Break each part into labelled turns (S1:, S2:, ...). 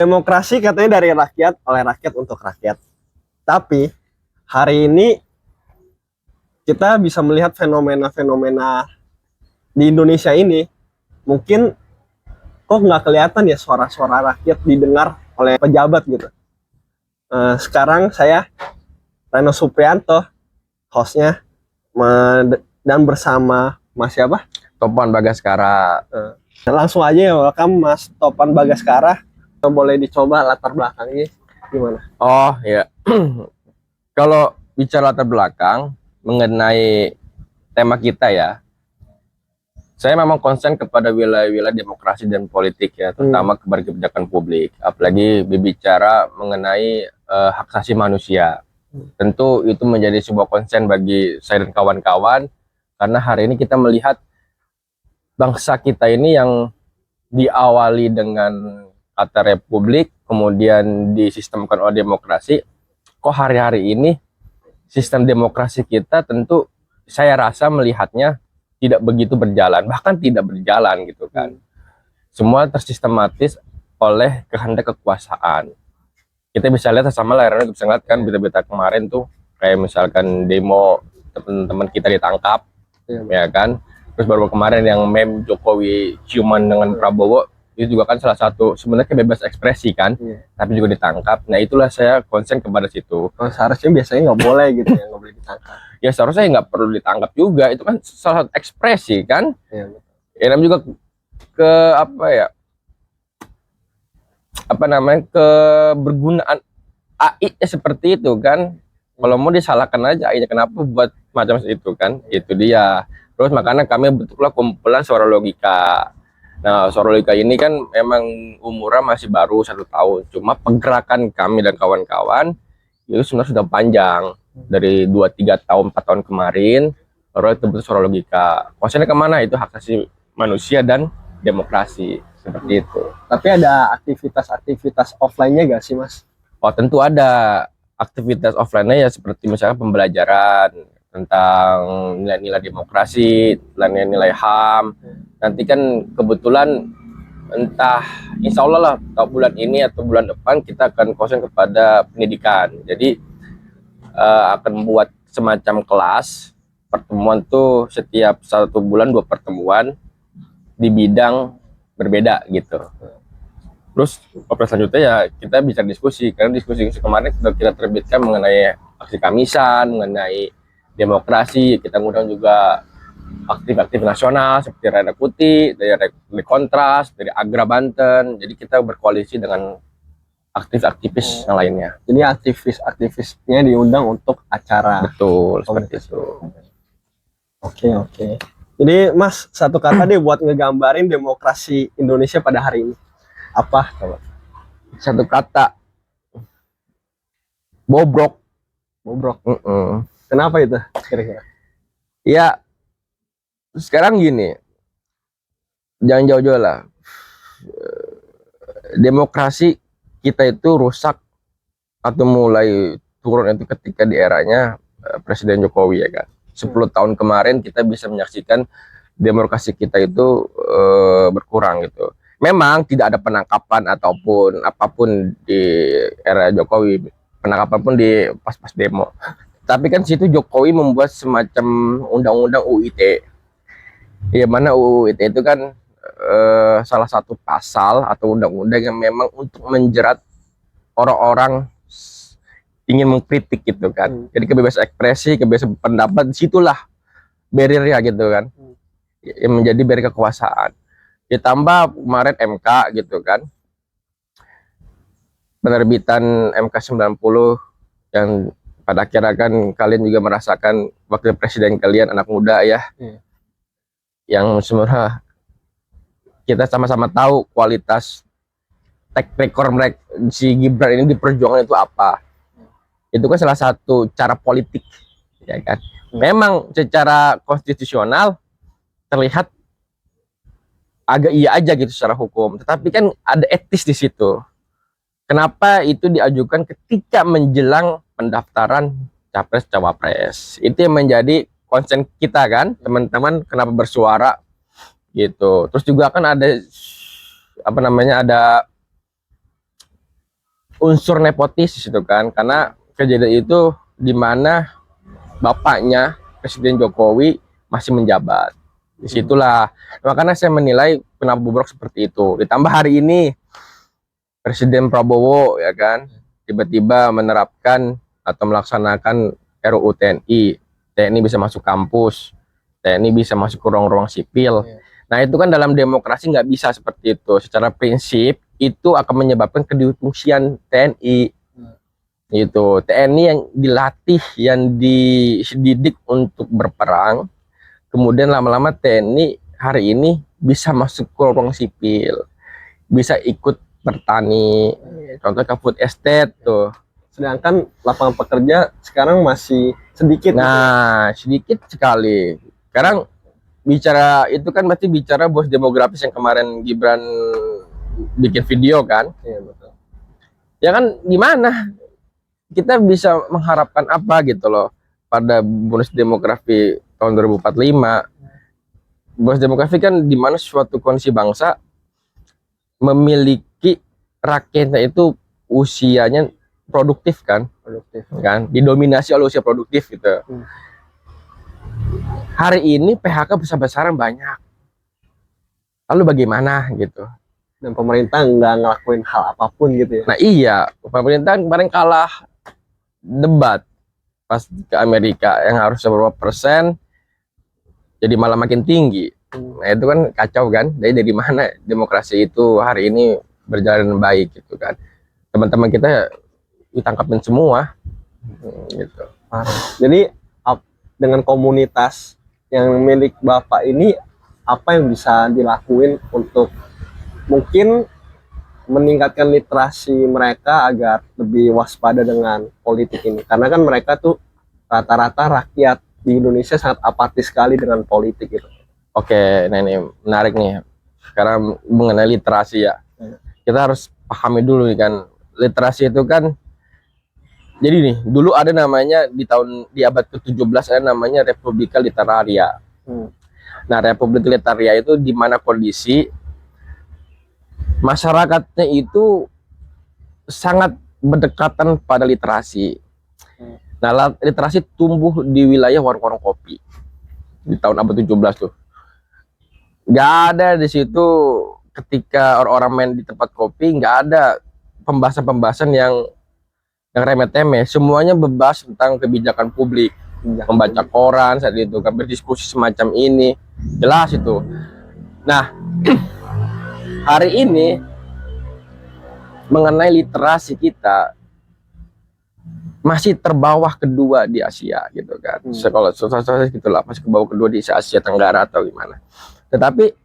S1: Demokrasi katanya dari rakyat, oleh rakyat untuk rakyat. Tapi hari ini kita bisa melihat fenomena-fenomena di Indonesia ini, mungkin kok nggak kelihatan ya suara-suara rakyat didengar oleh pejabat gitu. Sekarang saya Reno Suprianto, hostnya, dan bersama Mas siapa?
S2: Topan Bagaskara.
S1: Langsung aja ya, welcome Mas Topan Bagaskara. Boleh dicoba latar belakangnya gimana?
S2: Oh ya, kalau bicara latar belakang mengenai tema kita ya, saya memang konsen kepada wilayah-wilayah demokrasi dan politik ya, terutama kebijakan publik. Apalagi berbicara mengenai hak asasi manusia. Tentu itu menjadi sebuah konsen bagi saya dan kawan-kawan, karena hari ini kita melihat bangsa kita ini yang diawali dengan kata republik, kemudian disistemkan oleh demokrasi. Kok hari-hari ini sistem demokrasi kita tentu saya rasa melihatnya tidak begitu berjalan, bahkan tidak berjalan gitu kan. Semua tersistematis oleh kehendak kekuasaan. Kita bisa lihat sama layarnya, bisa lihat kan berita-berita kemarin tuh, kayak misalkan demo teman-teman kita ditangkap, ya kan. Terus baru kemarin yang meme Jokowi ciuman dengan Prabowo, itu juga kan salah satu sebenarnya bebas ekspresi kan, tapi juga ditangkap. Nah itulah saya konsen kepada situ.
S1: Seharusnya biasanya nggak boleh gitu ya, nggak boleh ditangkap.
S2: Ya seharusnya nggak perlu ditangkap juga, itu kan salah satu ekspresi kan. Ya namanya juga ke apa namanya, kebergunaan AI seperti itu kan. Kalau mau disalahkan aja AI-nya, kenapa buat macam itu kan. Itu dia. Terus makanya kami betullah kumpulan Suara Logika. Nah, Suara Logika ini kan memang umurnya masih baru 1 tahun. Cuma pergerakan kami dan kawan-kawan itu sebenarnya sudah panjang. Dari 2-3 tahun, 4 tahun kemarin, baru itu bentuk Suara Logika. Maksudnya kemana? Itu hak asasi manusia dan demokrasi. Seperti itu.
S1: Tapi ada aktivitas-aktivitas offline-nya gak sih, Mas?
S2: Oh, tentu ada aktivitas offline-nya ya, seperti misalnya pembelajaran tentang nilai-nilai demokrasi, nilai-nilai HAM. Nanti kan kebetulan entah insya Allah lah, atau bulan ini atau bulan depan kita akan konsen kepada pendidikan. Jadi akan buat semacam kelas pertemuan tuh setiap 1 bulan 2 pertemuan di bidang berbeda gitu. Terus selanjutnya ya kita bisa diskusi, karena diskusi kemarin sudah kita terbitkan mengenai aksi Kamisan, mengenai demokrasi. Kita ngundang juga aktif-aktif nasional seperti Rada Kuti, dari Kontras, dari Agra Banten. Jadi kita berkoalisi dengan aktivis-aktivis yang lainnya.
S1: Jadi aktivis-aktivisnya diundang untuk acara.
S2: Betul, seperti itu.
S1: Oke. Jadi Mas, satu kata deh buat ngegambarin demokrasi Indonesia pada hari ini. Apa coba?
S2: Satu kata. Bobrok.
S1: Kenapa itu kira-kira?
S2: Ya, sekarang gini, jangan jauh-jauh lah. Demokrasi kita itu rusak atau mulai turun itu ketika di eranya Presiden Jokowi, ya kan. 10 tahun kemarin kita bisa menyaksikan demokrasi kita itu berkurang gitu. Memang tidak ada penangkapan ataupun apapun di era Jokowi, penangkapan pun di pas-pas demo. Tapi kan situ Jokowi membuat semacam undang-undang UIT. Ya mana UU ITE itu kan salah satu pasal atau undang-undang yang memang untuk menjerat orang-orang ingin mengkritik gitu kan. Jadi kebebasan ekspresi, kebebasan pendapat, disitulah barrier-nya gitu kan, yang menjadi barrier kekuasaan. Ditambah kemarin MK gitu kan, penerbitan MK 90 yang pada akhirnya kan kalian juga merasakan wakil presiden kalian anak muda ya, yang sebenarnya kita sama-sama tahu kualitas track record mereka si Gibran ini di perjuangan itu apa. Itu kan salah satu cara politik, ya kan. Memang secara konstitusional terlihat agak iya aja gitu secara hukum, tetapi kan ada etis di situ. Kenapa itu diajukan ketika menjelang pendaftaran capres cawapres? Itu yang menjadi konsen kita kan, teman-teman, kenapa bersuara gitu. Terus juga kan ada apa namanya, ada unsur nepotis itu kan, karena kejadian itu di mana bapaknya Presiden Jokowi masih menjabat. Disitulah makanya saya menilai kenapa bobrok seperti itu. Ditambah hari ini Presiden Prabowo ya kan tiba-tiba menerapkan atau melaksanakan RUU TNI. TNI bisa masuk kampus, TNI bisa masuk ke ruang-ruang sipil. Nah itu kan dalam demokrasi nggak bisa seperti itu. Secara prinsip itu akan menyebabkan kedifungsian TNI. Itu TNI yang dilatih, yang dididik untuk berperang, kemudian lama-lama TNI hari ini bisa masuk ke ruang sipil, bisa ikut bertani, contoh ke food estate tuh.
S1: Sedangkan lapangan pekerja sekarang masih sedikit.
S2: Nah, sedikit sekali. Sekarang bicara itu kan berarti bicara bos demografis yang kemarin Gibran bikin video kan.
S1: Iya, betul.
S2: Ya kan gimana? Kita bisa mengharapkan apa gitu loh pada bonus demografi tahun 2045. Bonus demografi kan di mana suatu kondisi bangsa memiliki rakyatnya itu usianya produktif kan, didominasi oleh usia produktif gitu. Hari ini PHK besar-besaran banyak. Lalu bagaimana gitu?
S1: Dan pemerintah nggak ngelakuin hal apapun gitu ya.
S2: Nah iya, pemerintah kemarin kalah debat pas ke Amerika yang harusnya berapa persen jadi malah makin tinggi. Nah itu kan kacau kan. Dari mana demokrasi itu hari ini berjalan baik gitu kan. Teman-teman kita ditangkapin semua gitu.
S1: Jadi dengan komunitas yang milik Bapak ini apa yang bisa dilakuin untuk mungkin meningkatkan literasi mereka agar lebih waspada dengan politik ini? Karena kan mereka tuh rata-rata rakyat di Indonesia sangat apatis sekali dengan politik gitu.
S2: Oke, nah ini menarik nih. Sekarang mengenai literasi ya. Kita harus pahami dulu nih kan. Literasi itu kan jadi nih, dulu ada namanya di abad ke-17 ada namanya Republika Literaria. Nah, Republika Literaria itu di mana kondisi masyarakatnya itu sangat berdekatan pada literasi. Nah, literasi tumbuh di wilayah warung-warung kopi di tahun abad 17 tuh. Nggak ada di situ ketika orang-orang main di tempat kopi, nggak ada pembahasan-pembahasan yang remeh-temeh. Semuanya bebas tentang kebijakan publik, membaca koran saat itu, kan berdiskusi semacam ini, jelas itu. Nah, hari ini mengenai literasi kita masih terbawah kedua di Asia gitu kan. Kalau gitulah masih ke bawah kedua di Asia Tenggara atau gimana. Tetapi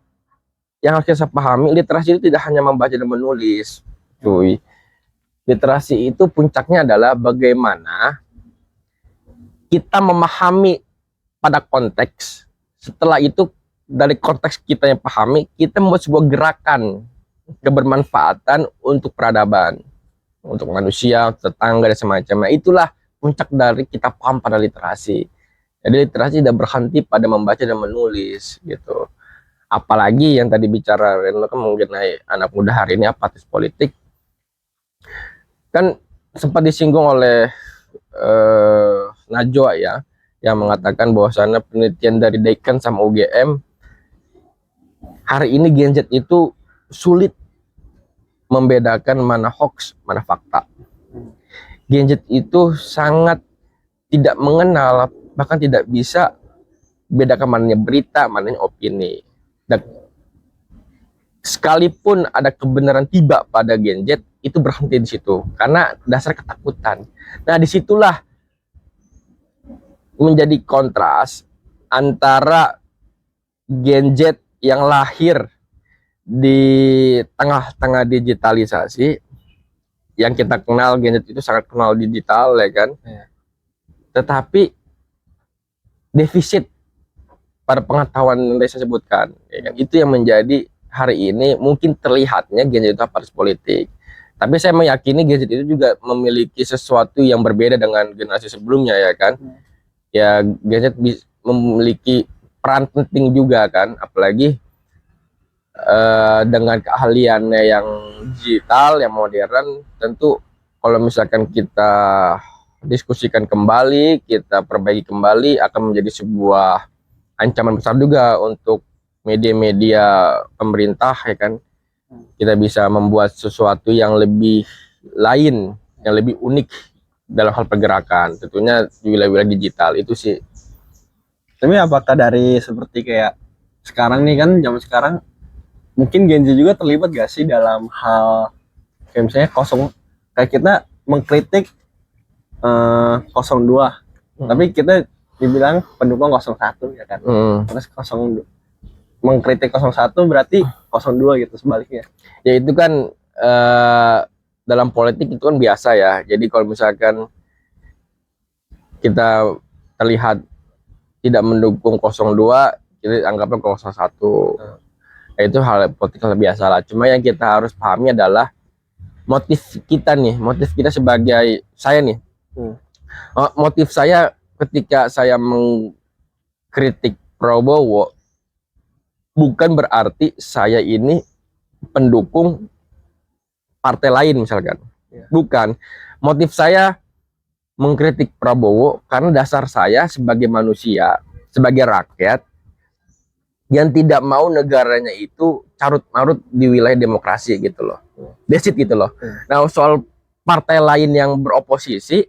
S2: yang harus kita pahami, literasi itu tidak hanya membaca dan menulis, cuy. Literasi itu puncaknya adalah bagaimana kita memahami pada konteks. Setelah itu dari konteks kita yang pahami, kita membuat sebuah gerakan kebermanfaatan untuk peradaban, untuk manusia, tetangga dan semacamnya. Itulah puncak dari kita paham pada literasi. Jadi literasi tidak berhenti pada membaca dan menulis gitu. Apalagi yang tadi bicara Reno kan mengenai anak muda hari ini apatis politik. Kan sempat disinggung oleh Najwa ya, yang mengatakan bahwasannya penelitian dari Dekan sama UGM hari ini Gen Z itu sulit membedakan mana hoax, mana fakta. Gen Z itu sangat tidak mengenal, bahkan tidak bisa bedakan mananya berita, mananya opini. Dan sekalipun ada kebenaran tiba pada Gen Z, itu berhenti di situ karena dasar ketakutan. Nah, disitulah menjadi kontras antara Gen Z yang lahir di tengah-tengah digitalisasi, yang kita kenal Gen Z itu sangat kenal digital ya kan, tetapi defisit pada pengetahuan yang saya sebutkan ya kan? Itu yang menjadi hari ini mungkin terlihatnya Gen Z itu apatis politik. Tapi saya meyakini Gen Z itu juga memiliki sesuatu yang berbeda dengan generasi sebelumnya ya kan. Ya Gen Z memiliki peran penting juga kan, apalagi dengan keahliannya yang digital, yang modern, tentu kalau misalkan kita diskusikan kembali, kita perbaiki kembali, akan menjadi sebuah ancaman besar juga untuk media-media pemerintah, ya kan. Kita bisa membuat sesuatu yang lebih lain, yang lebih unik dalam hal pergerakan, tentunya di wilayah-wilayah digital itu sih.
S1: Tapi apakah dari seperti kayak sekarang nih kan, zaman sekarang, mungkin Gen Z juga terlibat gak sih dalam hal kayak misalnya kayak kita mengkritik 02, tapi kita dibilang pendukung 01 ya kan. Terus mengkritik 01 berarti 02 gitu sebaliknya.
S2: Ya itu kan dalam politik itu kan biasa ya. Jadi kalau misalkan kita terlihat tidak mendukung 02, kita anggapnya 01. Ya, itu hal politik yang biasa lah. Cuma yang kita harus pahami adalah motif kita sebagai saya nih. Motif saya ketika saya mengkritik Prabowo bukan berarti saya ini pendukung partai lain misalkan. Bukan. Motif saya mengkritik Prabowo karena dasar saya sebagai manusia, sebagai rakyat yang tidak mau negaranya itu carut-marut di wilayah demokrasi gitu loh. That's it gitu loh. Nah, soal partai lain yang beroposisi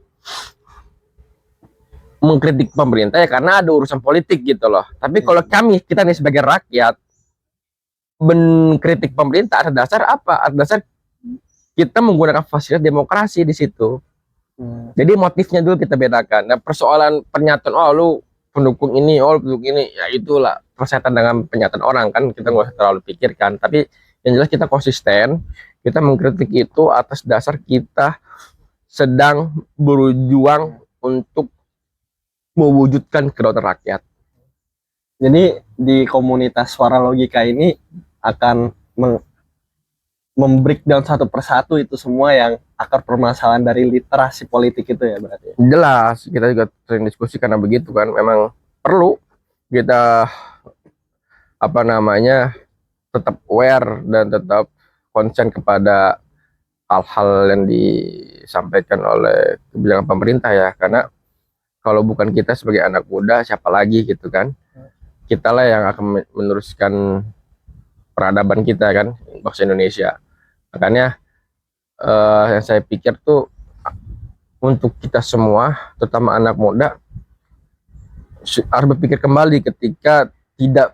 S2: mengkritik pemerintah ya karena ada urusan politik gitu loh. Tapi kalau kita nih sebagai rakyat mengkritik pemerintah ada dasar apa? Ada dasar kita menggunakan fasilitas demokrasi di situ. Jadi motifnya dulu kita bedakan. Nah, persoalan pernyataan lu pendukung ini, lu pendukung ini, ya itulah persetan dengan pernyataan orang kan, kita nggak usah terlalu pikirkan. Tapi yang jelas kita konsisten, kita mengkritik itu atas dasar kita sedang berjuang untuk mewujudkan kedaulatan rakyat.
S1: Jadi di komunitas Suara Logika ini akan membreakdown satu persatu itu semua yang akar permasalahan dari literasi politik itu ya berarti.
S2: Jelas, kita juga sering diskusi karena begitu kan, memang perlu kita tetap aware dan tetap konsen kepada hal-hal yang disampaikan oleh kebijakan pemerintah ya, karena kalau bukan kita sebagai anak muda siapa lagi gitu kan. Kita lah yang akan meneruskan peradaban kita kan, bangsa Indonesia. Makanya yang saya pikir tuh untuk kita semua, terutama anak muda, harus berpikir kembali ketika tidak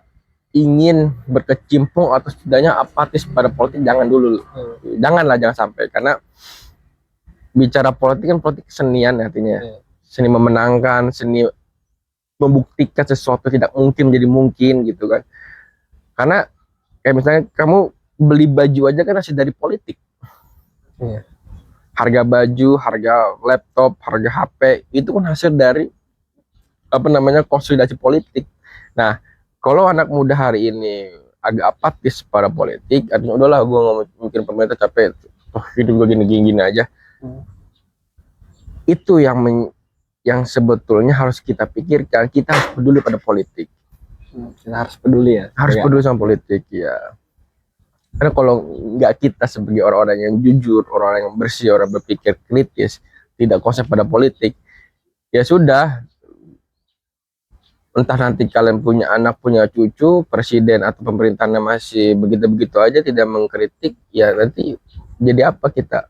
S2: ingin berkecimpung atau setidaknya apatis pada politik. Jangan dulu, jangan sampai, karena bicara politik kan politik kesenian artinya, seni memenangkan, seni membuktikan sesuatu tidak mungkin menjadi mungkin gitu kan. Karena kayak misalnya kamu beli baju aja kan hasil dari politik. Harga baju, harga laptop, harga HP itu kan hasil dari konsolidasi politik. Nah, kalau anak muda hari ini agak apatis pada politik, artinya udahlah gue nggak mungkin pemerintah, capek hidup gue gini-gini aja. Itu yang sebetulnya harus kita pikirkan. Kita harus peduli pada politik.
S1: Kita harus peduli ya.
S2: Harus peduli sama politik ya. Karena kalau nggak, kita sebagai orang-orang yang jujur, orang-orang yang bersih, orang berpikir kritis, tidak konsep pada politik, ya sudah. Entah nanti kalian punya anak, punya cucu, presiden atau pemerintahannya masih begitu-begitu aja, tidak mengkritik, ya nanti jadi apa kita?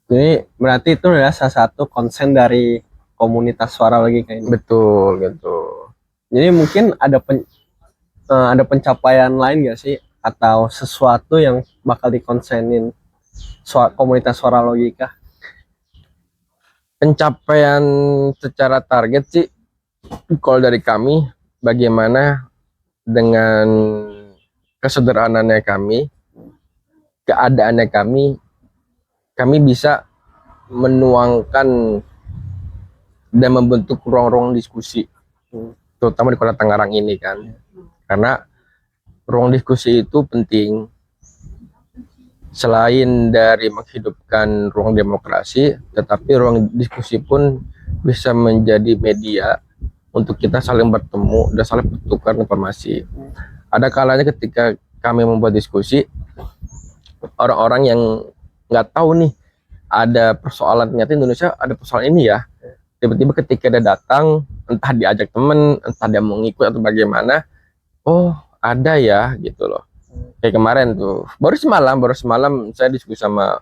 S1: Jadi berarti itu adalah salah satu konsen dari komunitas Suara Logika ini.
S2: Betul gitu.
S1: Jadi mungkin ada pencapaian lain gak sih, atau sesuatu yang bakal dikonsenin komunitas Suara Logika?
S2: Pencapaian secara target sih, kalau dari kami, bagaimana dengan kesederhanaannya kami, keadaannya kami bisa menuangkan dan membentuk ruang-ruang diskusi, terutama di Kota Tangerang ini kan. Karena ruang diskusi itu penting, selain dari menghidupkan ruang demokrasi, tetapi ruang diskusi pun bisa menjadi media untuk kita saling bertemu dan saling bertukar informasi. Ada kalanya ketika kami membuat diskusi, orang-orang yang nggak tahu nih ada persoalan, ternyata Indonesia ada persoalan ini ya. Tiba-tiba ketika dia datang, entah diajak temen, entah dia mau ngikut atau bagaimana, oh ada ya gitu loh. Kayak kemarin tuh, baru semalam saya diskusi sama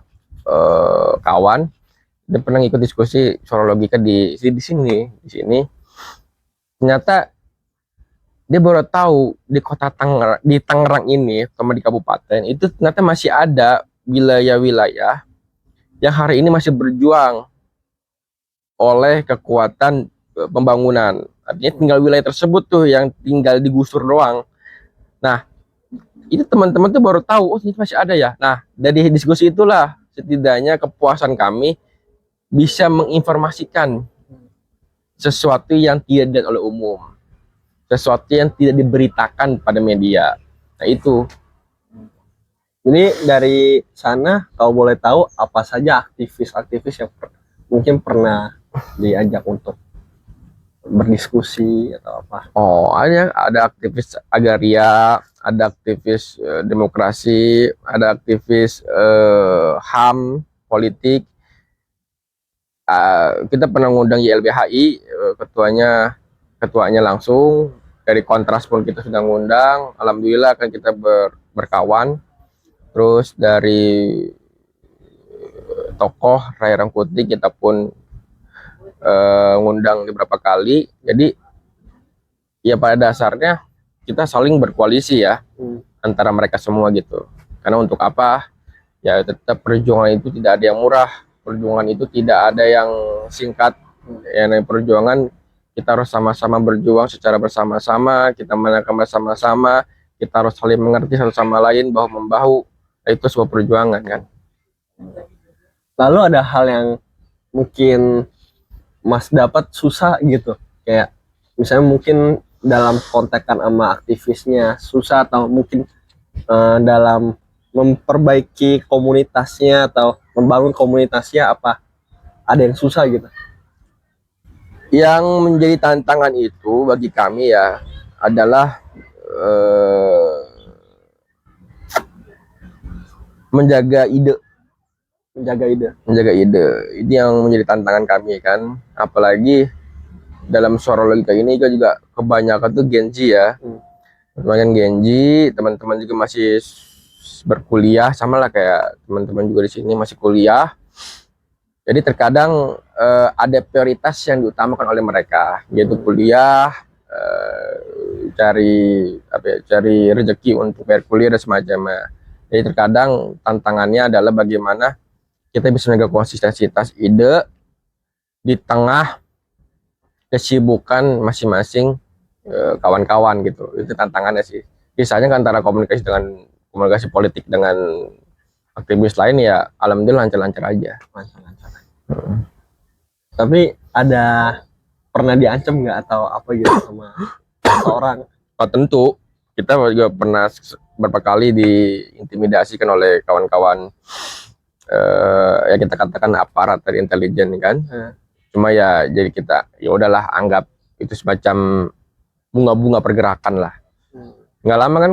S2: kawan, dia pernah ikut diskusi soal logika di sini. Ternyata dia baru tahu di kota Tangerang, di Tangerang ini, sama di kabupaten itu ternyata masih ada wilayah-wilayah yang hari ini masih berjuang oleh kekuatan pembangunan. Artinya tinggal wilayah tersebut tuh yang tinggal digusur doang. Nah, itu teman-teman tuh baru tahu, oh ini masih ada ya. Nah, dari diskusi itulah setidaknya kepuasan kami bisa menginformasikan sesuatu yang tidak dilihat oleh umum, sesuatu yang tidak diberitakan pada media. Nah, itu.
S1: Ini dari sana kalau boleh tahu apa saja aktivis-aktivis yang mungkin pernah diajak untuk berdiskusi atau apa?
S2: Oh, ada aktivis agraria, ada aktivis demokrasi, ada aktivis HAM, politik. Kita pernah ngundang YLBHI, ketuanya langsung. Dari Kontras pun kita sudah ngundang. Alhamdulillah kan kita berkawan. Terus dari tokoh Rai Rangkuti kita pun ngundang beberapa kali. Jadi ya pada dasarnya kita saling berkoalisi ya antara mereka semua gitu. Karena untuk apa? Ya tetap perjuangan itu tidak ada yang murah. Perjuangan itu tidak ada yang singkat. Ya, perjuangan kita harus sama-sama berjuang secara bersama-sama, kita menangkan bersama-sama, kita harus saling mengerti satu sama lain, bahu membahu. Nah, itu sebuah perjuangan kan.
S1: Lalu ada hal yang mungkin Mas dapat susah gitu, kayak misalnya mungkin dalam kontekan sama aktivisnya susah, atau mungkin dalam memperbaiki komunitasnya atau membangun komunitasnya, apa ada yang susah gitu?
S2: Yang menjadi tantangan itu bagi kami ya adalah menjaga ide. Ini yang menjadi tantangan kami kan, apalagi dalam suara logika ini juga kebanyakan tuh Gen Z ya. Kebanyakan Gen Z, teman-teman juga masih berkuliah, sama lah kayak teman-teman juga di sini masih kuliah. Jadi terkadang ada prioritas yang diutamakan oleh mereka, yaitu kuliah, cari rezeki untuk bayar kuliah dan semacamnya. Jadi terkadang tantangannya adalah bagaimana kita bisa menjaga konsistensitas ide di tengah kesibukan masing-masing kawan-kawan gitu. Itu tantangannya sih. Misalnya antara komunikasi politik dengan aktivis lain ya alhamdulillah lancar-lancar aja.
S1: Tapi ada pernah diancam nggak atau apa gitu sama seorang?
S2: Oh, tentu kita juga pernah beberapa kali diintimidasikan oleh kawan-kawan ya kita katakan aparat dari intelijen kan. Cuma ya jadi kita ya udahlah anggap itu semacam bunga-bunga pergerakan lah. Nggak lama kan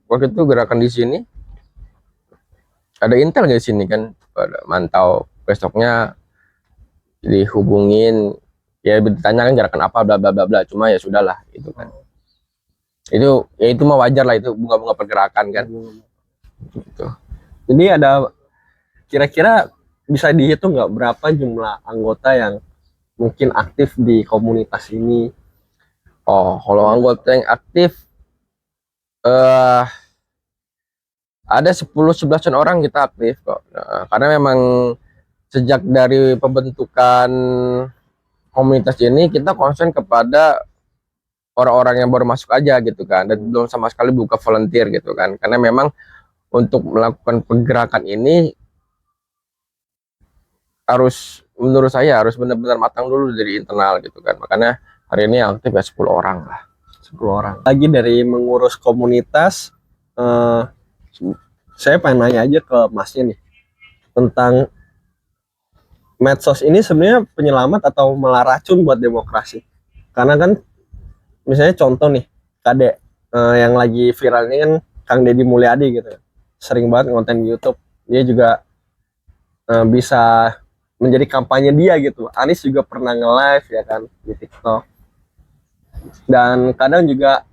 S2: waktu itu gerakan di sini ada intel di sini kan, pada mantau, besoknya dihubungin ya ditanyakan gerakan apa bla bla bla bla, cuma ya sudahlah itu kan. Itu mah wajar lah, itu bunga-bunga pergerakan kan. Gitu.
S1: Jadi ada kira-kira bisa dihitung nggak berapa jumlah anggota yang mungkin aktif di komunitas ini?
S2: Oh, kalau anggota yang aktif ada 10-11 orang kita aktif kok. Nah, karena memang sejak dari pembentukan komunitas ini kita konsen kepada orang-orang yang baru masuk aja gitu kan, dan belum sama sekali buka volunteer gitu kan, karena memang untuk melakukan pergerakan ini harus, menurut saya harus benar-benar matang dulu dari internal gitu kan. Makanya hari ini aktif ya 10 orang lah.
S1: 10 orang. Lagi dari mengurus komunitas, saya pengen nanya aja ke Masnya nih tentang medsos ini sebenarnya penyelamat atau malah racun buat demokrasi? Karena kan misalnya contoh nih, Kadek yang lagi viral ini kan Kang Deddy Mulyadi gitu, sering banget ngonten di YouTube. Dia juga bisa menjadi kampanye dia gitu. Anies juga pernah nge-live ya kan di TikTok. Dan kadang juga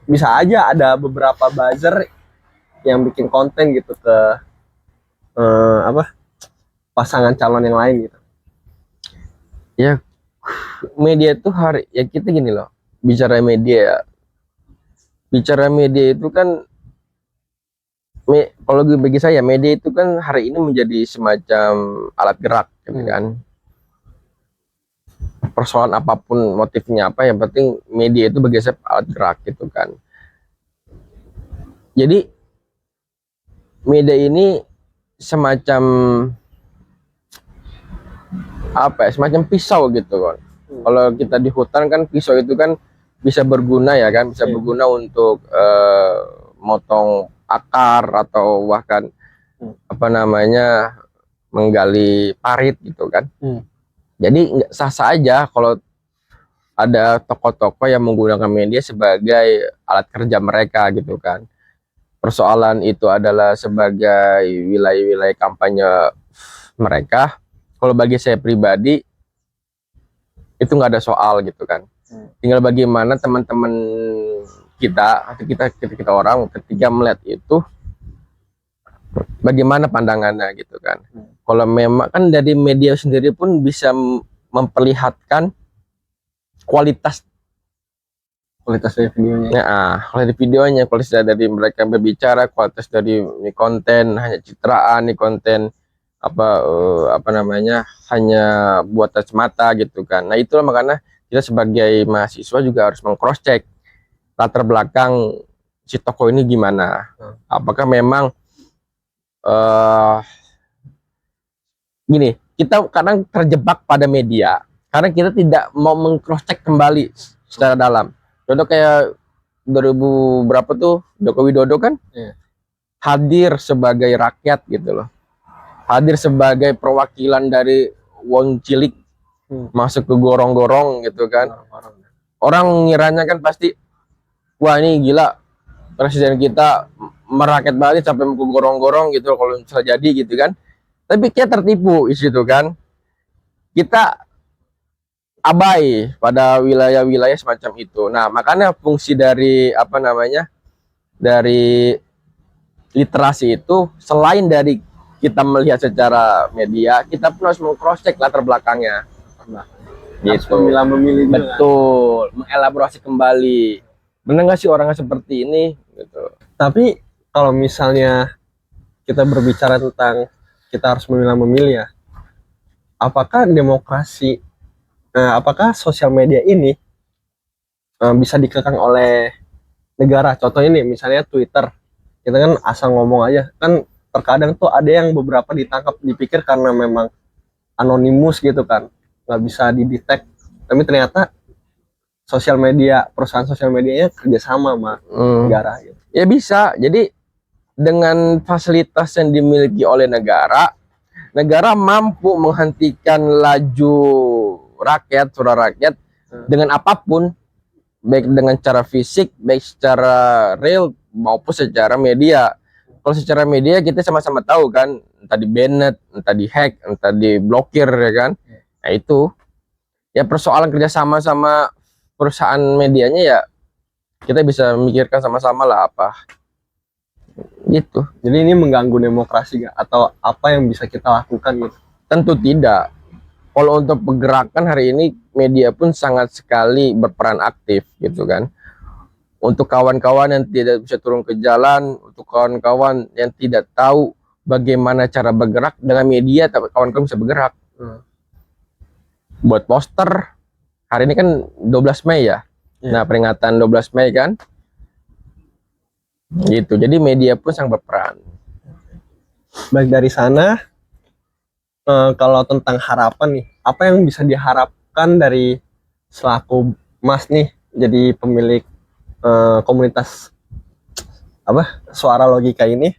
S1: bisa aja ada beberapa buzzer yang bikin konten gitu ke pasangan calon yang lain gitu.
S2: Ya, media itu hari ya kita gini loh, bicara media itu kan kalau bagi saya media itu kan hari ini menjadi semacam alat gerak gitu kan. Persoalan apapun motifnya apa, yang penting media itu bagi saya alat gerak gitu kan. Jadi media ini semacam apa ya, semacam pisau gitu kan. Kalau kita di hutan kan pisau itu kan bisa berguna ya kan, bisa berguna untuk motong akar atau bahkan apa namanya menggali parit gitu kan. Jadi nggak sah-sah aja kalau ada tokoh-tokoh yang menggunakan media sebagai alat kerja mereka gitu kan. Persoalan itu adalah sebagai wilayah-wilayah kampanye mereka. Kalau bagi saya pribadi itu nggak ada soal gitu kan. Tinggal bagaimana teman-teman kita atau kita orang ketika melihat itu bagaimana pandangannya gitu kan. Kalau memang kan dari media sendiri pun bisa memperlihatkan kualitas
S1: Dari videonya.
S2: kualitas videonya, kualitas dari mereka berbicara, kualitas dari ini konten hanya citraan, ini konten apa namanya hanya buatan semata gitu kan. Nah itulah makanya kita sebagai mahasiswa juga harus meng-cross check latar belakang si tokoh ini gimana. Apakah memang gini, kita kadang terjebak pada media karena kita tidak mau meng-cross check kembali secara dalam. Contoh kayak 2000 berapa tuh Joko Widodo kan hadir sebagai rakyat gitu loh, hadir sebagai perwakilan dari wong cilik masuk ke gorong-gorong gitu kan. Orang ngiranya kan pasti wah ini gila presiden kita merakyat banget sampai ke gorong-gorong gitu kalau misalnya jadi gitu kan. Tapi kita tertipu di situ kan. Kita abai pada wilayah-wilayah semacam itu. Nah, makanya fungsi dari apa namanya? Dari literasi itu selain dari kita melihat secara media, kita pun harus meng-cross check latar belakangnya. Gitu.
S1: Memilih
S2: betul, mengelaborasi kembali. Benar nggak sih orangnya seperti ini gitu.
S1: Tapi kalau misalnya kita berbicara tentang kita harus memilih ya, apakah demokrasi, apakah sosial media ini bisa dikekang oleh negara? Contohnya nih, misalnya Twitter, kita kan asal ngomong aja, kan terkadang tuh ada yang beberapa ditangkap, dipikir karena memang anonimus gitu kan, nggak bisa didetek, tapi ternyata sosial media, perusahaan sosial medianya kerjasama sama negara gitu.
S2: Ya bisa, jadi dengan fasilitas yang dimiliki oleh negara mampu menghentikan laju rakyat, suara rakyat dengan apapun, baik dengan cara fisik, baik secara real maupun secara media. Kalau secara media kita sama-sama tahu kan, entah di banned, entah di hack, entah di blokir ya kan. Nah itu ya persoalan kerjasama sama perusahaan medianya, ya kita bisa memikirkan sama-sama lah apa gitu.
S1: Jadi ini mengganggu demokrasi gak? Atau apa yang bisa kita lakukan gitu?
S2: Tentu tidak. Kalau untuk pergerakan hari ini media pun sangat sekali berperan aktif gitu kan. Untuk kawan-kawan yang tidak bisa turun ke jalan, untuk kawan-kawan yang tidak tahu bagaimana cara bergerak dengan media, tapi kawan-kawan bisa bergerak. Buat poster, hari ini kan 12 Mei ya. Nah, peringatan 12 Mei kan. Gitu. Jadi media pun sangat berperan.
S1: Baik, dari sana kalau tentang harapan nih, apa yang bisa diharapkan dari selaku Mas nih jadi pemilik komunitas suara logika ini,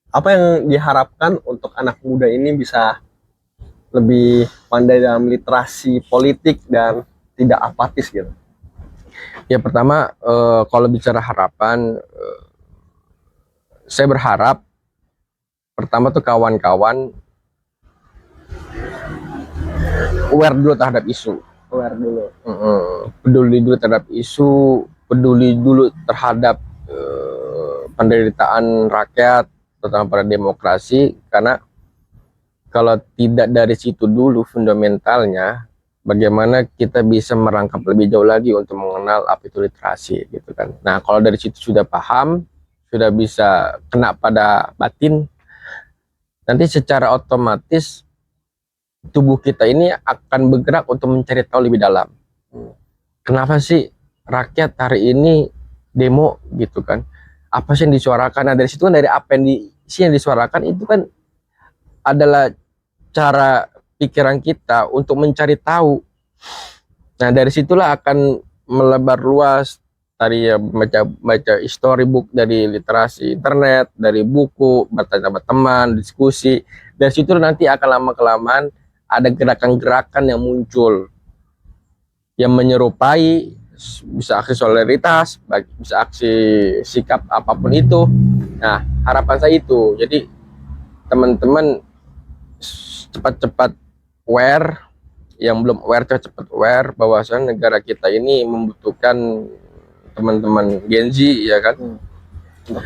S1: apa yang diharapkan untuk anak muda ini bisa lebih pandai dalam literasi politik dan tidak apatis gitu?
S2: Ya pertama, kalau bicara harapan, saya berharap pertama tuh kawan-kawan aware dulu terhadap isu.
S1: Aware dulu.
S2: Peduli dulu terhadap isu, peduli dulu terhadap penderitaan rakyat, terutama pada demokrasi, karena kalau tidak dari situ dulu fundamentalnya, bagaimana kita bisa merangkap lebih jauh lagi untuk mengenal apa itu literasi gitu kan. Nah, kalau dari situ sudah paham, sudah bisa kena pada batin, nanti secara otomatis tubuh kita ini akan bergerak untuk mencari tahu lebih dalam. Kenapa sih rakyat hari ini demo gitu kan? Apa sih yang disuarakan? Nah, dari situ kan, dari apa yang disuarakan itu kan adalah cara pikiran kita untuk mencari tahu. Nah, dari situlah akan melebar luas tadi ya, baca storybook dari literasi internet, dari buku, bertanya sama teman, diskusi. Dari situ nanti akan lama-kelamaan ada gerakan-gerakan yang muncul yang menyerupai, bisa aksi solidaritas, bisa aksi sikap apapun itu. Nah, harapan saya itu. Jadi teman-teman cepat-cepat aware, yang belum aware cepat aware bahwasanya negara kita ini membutuhkan teman-teman Gen Z ya kan, untuk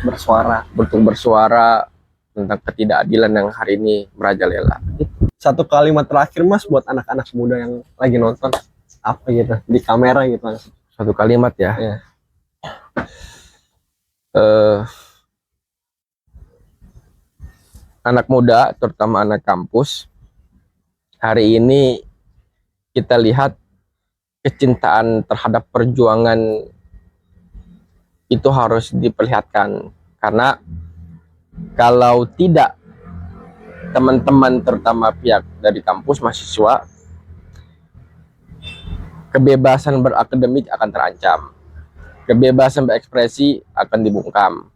S2: bersuara tentang ketidakadilan yang hari ini merajalela.
S1: Satu kalimat terakhir Mas buat anak-anak muda yang lagi nonton, apa gitu di kamera gitu langsung.
S2: Satu kalimat ya.
S1: Ya.
S2: Anak muda, terutama anak kampus, hari ini kita lihat kecintaan terhadap perjuangan itu harus diperlihatkan, karena kalau tidak, teman-teman terutama pihak dari kampus, mahasiswa, kebebasan berakademik akan terancam, kebebasan berekspresi akan dibungkam,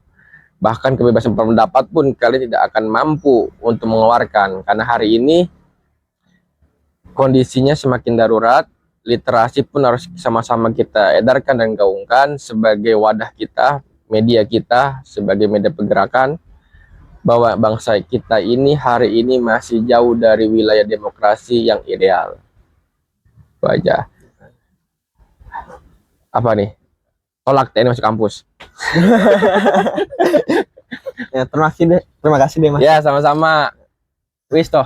S2: bahkan kebebasan berpendapat pun kalian tidak akan mampu untuk mengeluarkan, karena hari ini kondisinya semakin darurat. Literasi pun harus sama-sama kita edarkan dan gaungkan sebagai wadah kita, media kita, sebagai media pergerakan, bahwa bangsa kita ini hari ini masih jauh dari wilayah demokrasi yang ideal. Itu aja. Apa nih? Tolak TNI masuk kampus.
S1: Ya, terima kasih deh Mas.
S2: Ya, sama-sama. Wis toh.